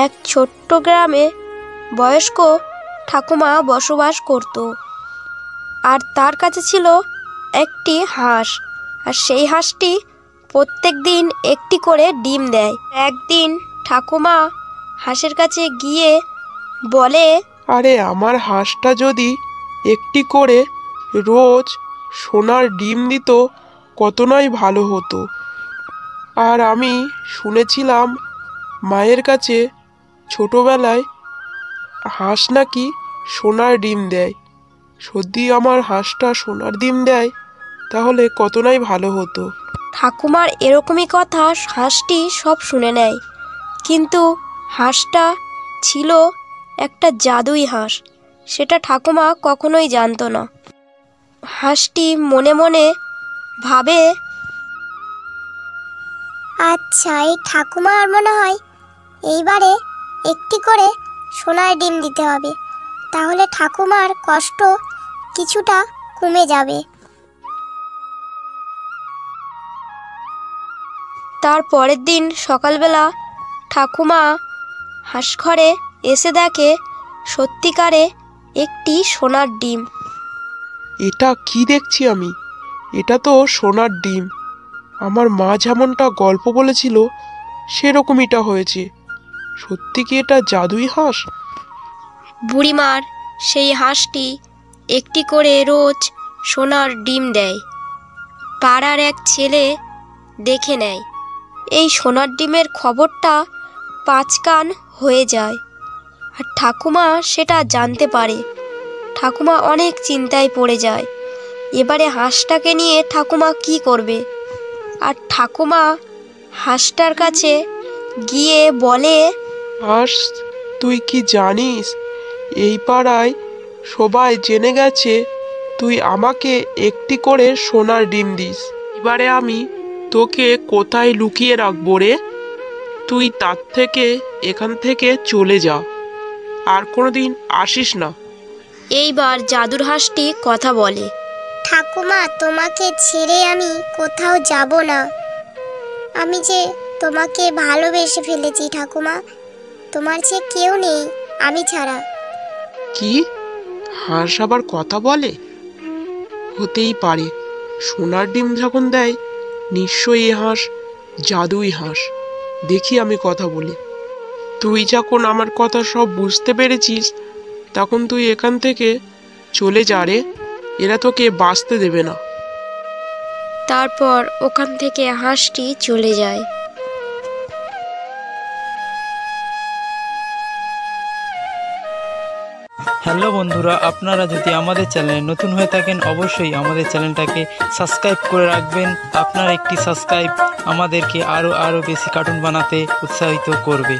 এক ছোট্ট গ্রামে বয়স্ক ঠাকুমা বসবাস করত। আর তার কাছে ছিল একটি হাঁস, আর সেই হাঁসটি প্রত্যেক দিন একটি করে ডিম দেয়। একদিন ঠাকুমা হাঁসের কাছে গিয়ে বলে, আরে আমার হাঁসটা যদি একটি করে রোজ সোনার ডিম দিত কত নয় ভালো হতো। আর আমি শুনেছিলাম মায়ের কাছে ছোটবেলায় হাঁস নাকি সোনার ডিম দেয়। সত্যি আমার হাঁসটা সোনার ডিম দেয় তাহলে কত নয় ভালো হতো। ঠাকুমার এরকমই কথা হাঁসটি সব শুনে নেয়, কিন্তু হাঁসটা ছিল একটা জাদুই হাঁস, সেটা ঠাকুমা কখনোই জানতো না। হাঁসটি মনে মনে ভাবে, আচ্ছা, এই ঠাকুমার মনে হয় এইবারে একটি করে সোনার ডিম দিতে হবে, তাহলে ঠাকুমার কষ্ট কিছুটা কমে যাবে। তার পরের দিন সকালবেলা ঠাকুমা হাঁসঘরে এসে দেখে সত্যিকারে একটি সোনার ডিম। এটা কি দেখছি আমি? এটা তো সোনার ডিম। আমার মা যেমনটা গল্প বলেছিল সেরকমইটা হয়েছে। সত্যি কি এটা জাদুই হাঁস? বুড়িমার সেই হাঁসটি একটি করে রোজ সোনার ডিম দেয়। পাড়ার এক ছেলে দেখে নেয়। এই সোনার ডিমের খবরটা পাঁচকান হয়ে যায়, আর ঠাকুমা সেটা জানতে পারে। ঠাকুমা অনেক চিন্তায় পড়ে যায়। এবারে হাঁসটাকে নিয়ে ঠাকুমা কি করবে? আর ঠাকুমা হাঁসটার কাছে গিয়ে বলে, হাঁস, তুই কি জানিস এই পাড়ায় সবাই জেনে গেছে তুই আমাকে একটি করে সোনার ডিম দিস। এবারে আমি তোকে কোথায় লুকিয়ে রাখবো রে? তুই তার থেকে এখান থেকে চলে যা, আর কোনোদিন আসিস না। এইবার জাদুর হাঁসটি কথা বলে, ঠাকুমা, তোমাকে ছেড়ে আমি কোথাও যাব না। আমি যে তোমাকে ভালোবেসে ফেলেছি ঠাকুমা, তোমার যে কেউ নেই আমি ছাড়া। কি? হাঁস আবার কথা বলে? হতেই পারে। সোনার ডিম যখন দেয় নিশ্চয়ই এই হাঁস জাদুই হাঁস। দেখি আমি কথা বলি। তুই যখন আমার কথা সব বুঝতে পেরেছিস তখন তুই এখান থেকে চলে যা রে, এরা তোকে বাঁচতে দেবে না। তারপর ওখান থেকে হাঁসটি চলে যায়। হ্যালো বন্ধুরা, আপনারা যদি আমাদের চ্যানেলে নতুন হয়ে থাকেন অবশ্যই আমাদের চ্যানেলটাকে সাবস্ক্রাইব করে রাখবেন। আপনার একটি সাবস্ক্রাইব আমাদেরকে আরও বেশি কার্টুন বানাতে উৎসাহিত করবে।